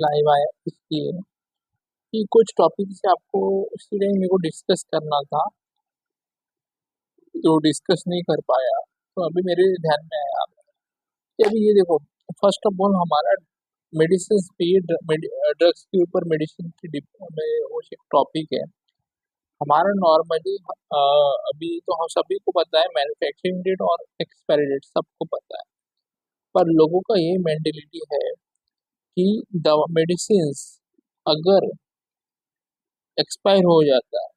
Live आया इसलिए कि कुछ टॉपिक से आपको उसी टाइम मेरे को डिस्कस करना था, जो डिस्कस नहीं कर पाया। तो अभी मेरे ध्यान में आया कि अभी ये देखो, फर्स्ट ऑफ ऑल हमारा मेडिसिन पे ड्रग्स के ऊपर मेडिसिन की में वो एक टॉपिक है हमारा। नॉर्मली अभी तो हम सभी को पता है मैन्युफैक्चरिंग डेट और एक्सपायरी डेट सबको पता है, पर लोगों का ये मेंटेलिटी है कि दवा मेडिसिन अगर एक्सपायर हो जाता है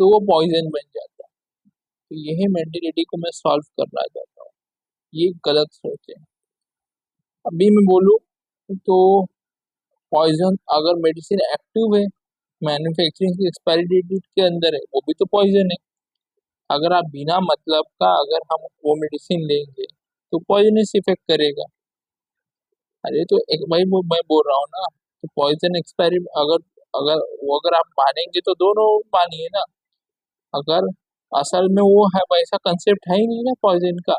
तो वो पॉइजन बन जाता है। तो यही मेंटेलिटी को मैं सॉल्व करना चाहता हूँ। ये गलत सोच है। अभी मैं बोलूँ तो पॉइजन अगर मेडिसिन एक्टिव है, मैन्युफैक्चरिंग की एक्सपायरी डेट के अंदर है, वो भी तो पॉइजन है। अगर आप बिना मतलब का अगर हम वो मेडिसिन लेंगे तो पॉइजनस इफेक्ट करेगा। अरे तो एक भाई वो मैं बोल रहा हूँ ना, तो पॉइजन एक्सपायरी अगर अगर वो अगर आप मानेंगे तो दोनों मानिए ना। अगर असल में वो है वैसा कंसेप्ट है ही नहीं ना पॉइजन का।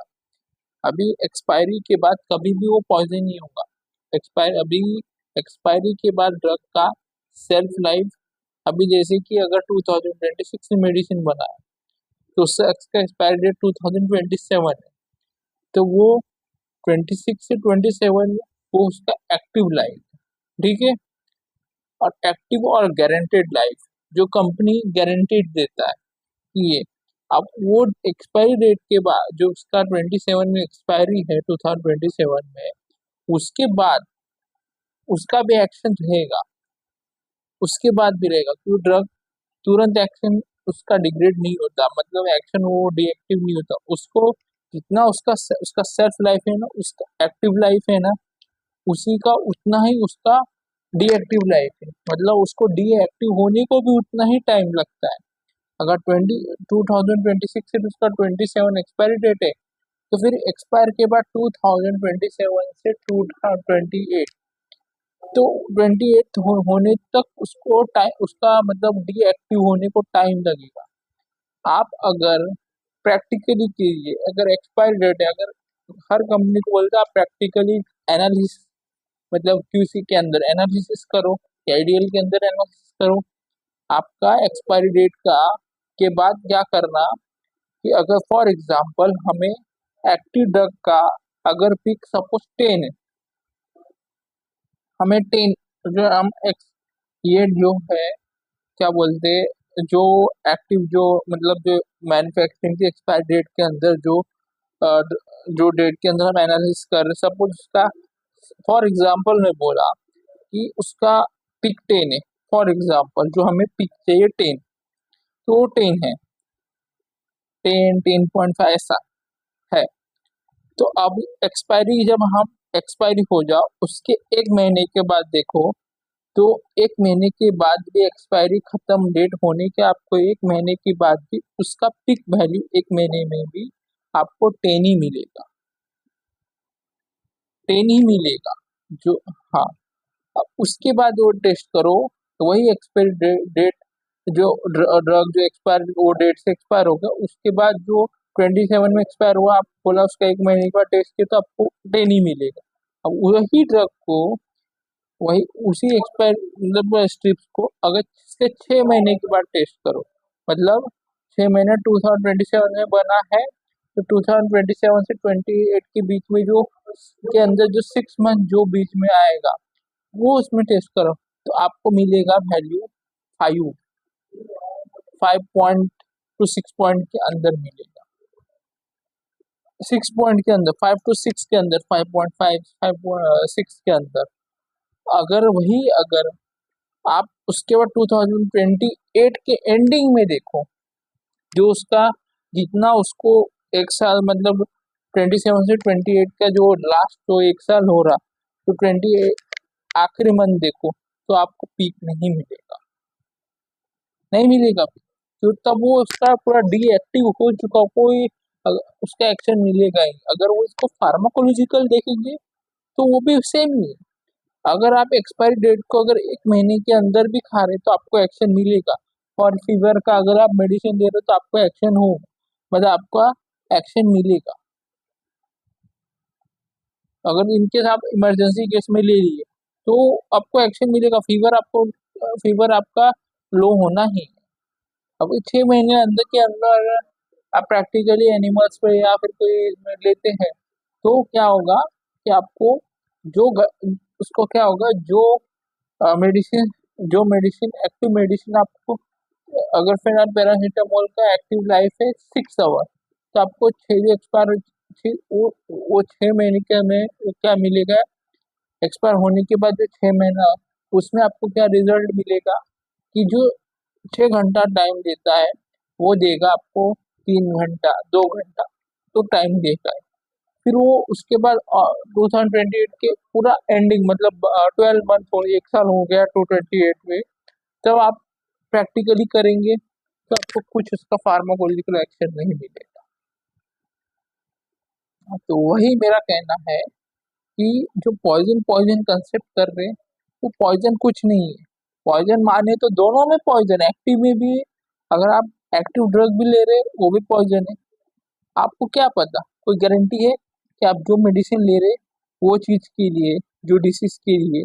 अभी एक्सपायरी के बाद कभी भी वो पॉइजन नहीं होगा। अभी एक्सपायरी के बाद ड्रग का सेल्फ लाइफ, अभी जैसे कि अगर 2026 में मेडिसिन बना है तो उसका एक्सपायरी डेट 2027 है। तो वो 26 से 27 में वो उसका एक्टिव लाइफ, ठीक है। और एक्टिव और गारंटेड लाइफ जो कंपनी गारंटेड देता है ये। अब वो एक्सपायरी डेट के बाद जो उसका 27 में एक्सपायरी है 2027 में, उसके बाद उसका भी एक्शन रहेगा, उसके बाद भी रहेगा, क्योंकि ड्रग तुरंत एक्शन उसका डिग्रेड नहीं होता, मतलब एक्शन वो डीएक्टिव नहीं होता। उसको जितना उसका सेल्फ लाइफ है ना, उसका एक्टिव लाइफ है ना, उसी का उतना ही उसका डीएक्टिव लाइफ है, मतलब उसको डीएक्टिव होने को भी उतना ही टाइम लगता है। अगर 2026 से उसका 27 एक्सपायरी डेट है, तो फिर एक्सपायर के बाद 2027 से 2028, तो 28 होने तक उसको टाइम, उसका मतलब डीएक्टिव होने को टाइम लगेगा। आप अगर प्रैक्टिकली कीजिए, अगर एक्सपायर डेट है, अगर हर कंपनी को बोलता है आप प्रैक्टिकली एनालिसिस, मतलब क्यूसी के अंदर एनालिसिस करो, आईडीएल के अंदर एनालिसिस करो आपका एक्सपायरी डेट का। के बाद क्या करना कि अगर फॉर एग्जांपल हमें एक्टिव ड्रग का अगर पिक सपोज 10 है, हमें 10 जो हम ये जो है क्या बोलते हैं, जो एक्टिव जो मतलब जो मैन्युफैक्चरिंग की एक्सपायर डेट के अंदर अ, जो डेट के अंदर हम एनालिसिस कर रहे, सपोज उसका फॉर एग्जांपल मैं बोला कि उसका पिक 10 है, फॉर एग्जांपल जो हमें पिक चाहिए 10, तो वो 10 है, 10.5 ऐसा है। तो अब एक्सपायरी जब हम एक्सपायरी हो जाओ उसके एक महीने के बाद देखो, तो एक महीने के बाद भी एक्सपायरी खत्म डेट होने के आपको एक महीने के बाद भी उसका पिक वैल्यू एक महीने में भी आपको 10 ही मिलेगा, 10 ही मिलेगा जो। हाँ, अब उसके बाद वो टेस्ट करो तो वही एक्सपायरी डेट जो ड्रग जो एक्सपायर वो डेट से एक्सपायर होगा, उसके बाद जो 27 में एक्सपायर हुआ, आप बोला उसका एक महीने के बाद टेस्ट किया तो आपको 10 ही मिलेगा। अब वही ड्रग को वही उसी एक्सपायर मतलब स्ट्रिप्स को अगर इसके 6 महीने के बाद टेस्ट करो, मतलब 6 महीने 2027 में बना है, तो 2027 से 28 के बीच में जो के अंदर जो 6 मंथ जो बीच में आएगा वो उसमें टेस्ट करो, तो आपको मिलेगा वैल्यू 5, 5 पॉइंट टू 6 पॉइंट के अंदर मिलेगा, 6 पॉइंट के अंदर, 5 to 6 के अंदर, 5.5 5 6 के अंदर। अगर वही अगर आप उसके बाद 2028 के एंडिंग में देखो, जो उसका जितना उसको एक साल मतलब 27 से 28 का जो लास्ट जो एक साल हो रहा, तो 28 आखिरी मंथ देखो तो आपको पीक नहीं मिलेगा, नहीं मिलेगा। तो तब वो उसका पूरा डीएक्टिव हो चुका, कोई उसका एक्शन मिलेगा ही। अगर वो इसको फार्माकोलॉजिकल देखेंगे तो वो भी सेम ही है। अगर आप एक्सपायरी डेट को अगर एक महीने के अंदर भी खा रहे तो आपको एक्शन मिलेगा, और फीवर का अगर आप मेडिसिन दे रहे हो तो आपको एक्शन हो, मतलब आपका एक्शन मिलेगा। अगर इनकेस आप इमरजेंसी केस में ले लिए तो आपको एक्शन मिलेगा। फीवर आपका लो होना ही है। अब 6 महीने अंदर के अंदर आप प्रैक्टिकली एनिमल्स पे या फिर कोई में लेते हैं तो क्या होगा कि आपको उसको क्या होगा, मेडिसिन जो एक्टिव मेडिसिन आपको, अगर फिलहाल पैरासीटामोल का एक्टिव लाइफ है 6 आवर, तो आपको 6 महीने के में वो क्या मिलेगा, एक्सपायर होने के बाद जो 6 महीना, उसमें आपको क्या रिजल्ट मिलेगा कि जो 6 घंटा टाइम देता है वो देगा आपको 3 घंटा 2 घंटा तो टाइम देता है। फिर वो उसके बाद 2028 के पूरा एंडिंग मतलब 12 मंथ हो, 1 साल हो गया 228 में, तब आप प्रैक्टिकली करेंगे तो आपको कुछ उसका फार्माकोलॉजिकल एक्शन नहीं मिलेगा। तो वही मेरा कहना है कि जो पॉइजन पॉइजन कंसेप्ट कर रहे हैं वो पॉइजन कुछ नहीं है। पॉइजन माने तो दोनों में पॉइजन, एक्टिव में भी, अगर आप एक्टिव ड्रग भी ले रहे हैं वो भी पॉइजन है। आपको क्या पता, कोई गारंटी है कि आप जो मेडिसिन ले रहे वो चीज के लिए, जो डिसीज के लिए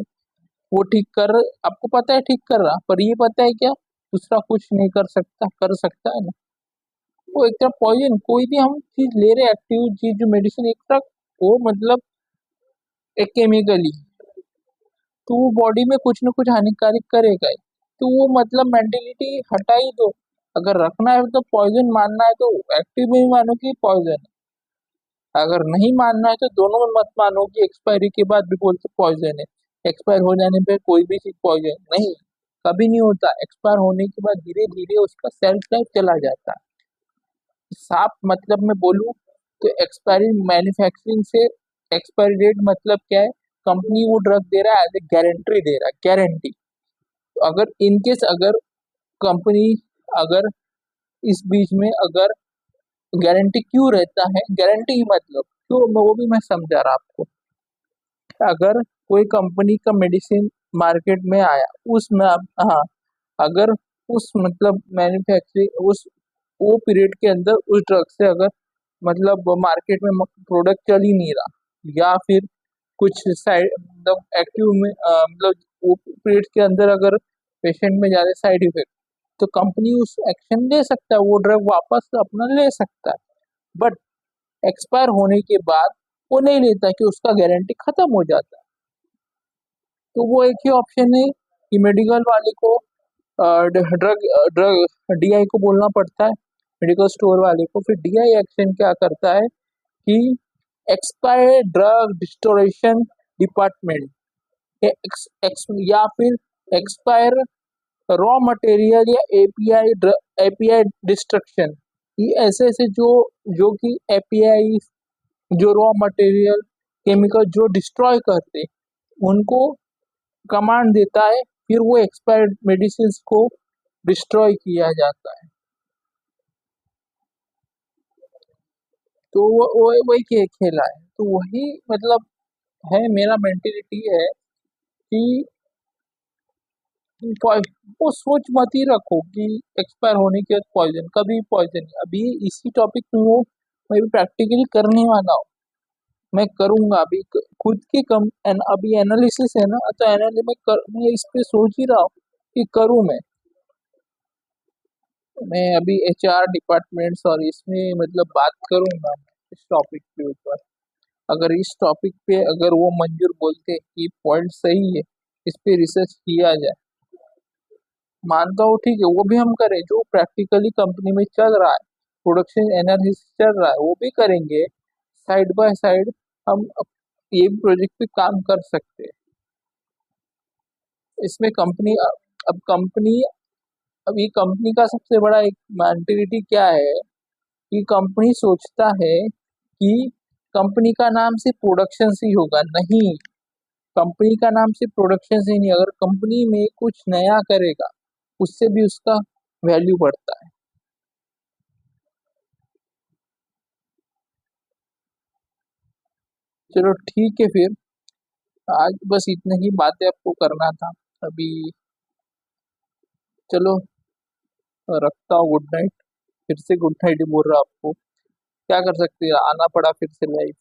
वो ठीक कर, आपको पता है ठीक कर रहा, पर ये पता है क्या दूसरा कुछ नहीं कर सकता, कर सकता है ना। वो एक तरह पॉइजन, कोई भी हम चीज ले रहे एक्टिव चीज जो मेडिसिन एक तरह वो मतलब एक केमिकली, तो वो बॉडी में कुछ ना कुछ हानिकारक करेगा ही। तो वो मतलब मेंटेलिटी हटा ही दो। अगर रखना है तो पॉइजन मानना है तो एक्टिव में ही मानो कि पॉइजन है, अगर नहीं मानना है तो दोनों में मत मानो कि एक्सपायरी के बाद भी बोलते पॉइजन है, एक्सपायर हो जाने पे कोई भी चीज पॉइजन नहीं, कभी नहीं होता। एक्सपायर होने के बाद धीरे धीरे उसका सेल्फ लाइफ चला जाता है। साफ मतलब में बोलूं तो एक्सपायरी मैन्युफैक्चरिंग से, एक्सपायरी डेट मतलब क्या है, कंपनी वो ड्रग दे रहा है एज ए गारंटी दे रहा है, गारंटी। अगर इनकेस अगर कंपनी, अगर इस बीच में अगर गारंटी क्यों रहता है, गारंटी ही मतलब तो वो भी मैं समझा रहा आपको। अगर कोई कंपनी का मेडिसिन मार्केट में आया उसमें हाँ, अगर उस मतलब मैन्युफैक्चरिंग उस वो पीरियड के अंदर उस ड्रग से अगर मतलब मार्केट में प्रोडक्ट चल ही नहीं रहा, या फिर कुछ साइड मतलब एक्टिव में मतलब वो पीरियड के अंदर अगर पेशेंट में ज्यादा साइड इफेक्ट, तो कंपनी उस एक्शन ले सकता है, वो ड्रग वापस अपना ले सकता है। बट एक्सपायर होने के बाद वो नहीं लेता कि उसका गारंटी खत्म हो जाता है। तो वो एक ही ऑप्शन है कि मेडिकल वाले को ड्रग ड्रग डीआई को बोलना पड़ता है, मेडिकल स्टोर वाले को। फिर डीआई एक्शन क्या करता है कि एक्सपायर ड्रग डिस्टोरेशन डिपार्टमेंट, या फिर एक्सपायर रॉ मटेरियल या एपीआई डिस्ट्रक्शन, ये ऐसे ऐसे जो कि एपीआई, जो रॉ मटेरियल केमिकल जो डिस्ट्रॉय करते उनको कमांड देता है, फिर वो एक्सपायर्ड मेडिसिन को डिस्ट्रॉय किया जाता है। तो वही खेला है। तो वही मतलब है, मेरा मेंटेलिटी है कि वो सोच मत ही रखो कि एक्सपायर होने के बाद पॉइजन, कभी पॉइजन नहीं। अभी इसी टॉपिक में वो मैं भी प्रैक्टिकली करने वाला हूँ, मैं करूंगा अभी खुद की अभी एनालिसिस है ना, तो मैं इस पे सोच ही रहा हूँ कि करूँ मैं अभी एचआर डिपार्टमेंट्स और इसमें मतलब बात करूंगा इस टॉपिक के ऊपर। अगर इस टॉपिक पे अगर वो मंजूर बोलते कि पॉइंट सही है, इस पे रिसर्च किया जाए, मानता हूँ ठीक है, वो भी हम करें जो प्रैक्टिकली कंपनी में चल रहा है, प्रोडक्शन एनालिसिस चल रहा है वो भी करेंगे, साइड बाय साइड हम ये भी प्रोजेक्ट पे काम कर सकते हैं। इसमें कंपनी, अब कंपनी, अभी कंपनी का सबसे बड़ा एक मेंटेलिटी क्या है कि कंपनी सोचता है कि कंपनी का नाम सिर्फ प्रोडक्शन से ही होगा, नहीं, कंपनी का नाम सिर्फ प्रोडक्शन से ही नहीं, अगर कंपनी में कुछ नया करेगा उससे भी उसका वैल्यू बढ़ता है। चलो ठीक है फिर, आज बस इतने ही बातें आपको करना था अभी। चलो रखता हूँ, गुड नाइट। फिर से गुड नाइट ही बोल रहा हूँ आपको, क्या कर सकते हैं, आना पड़ा फिर से लाइव।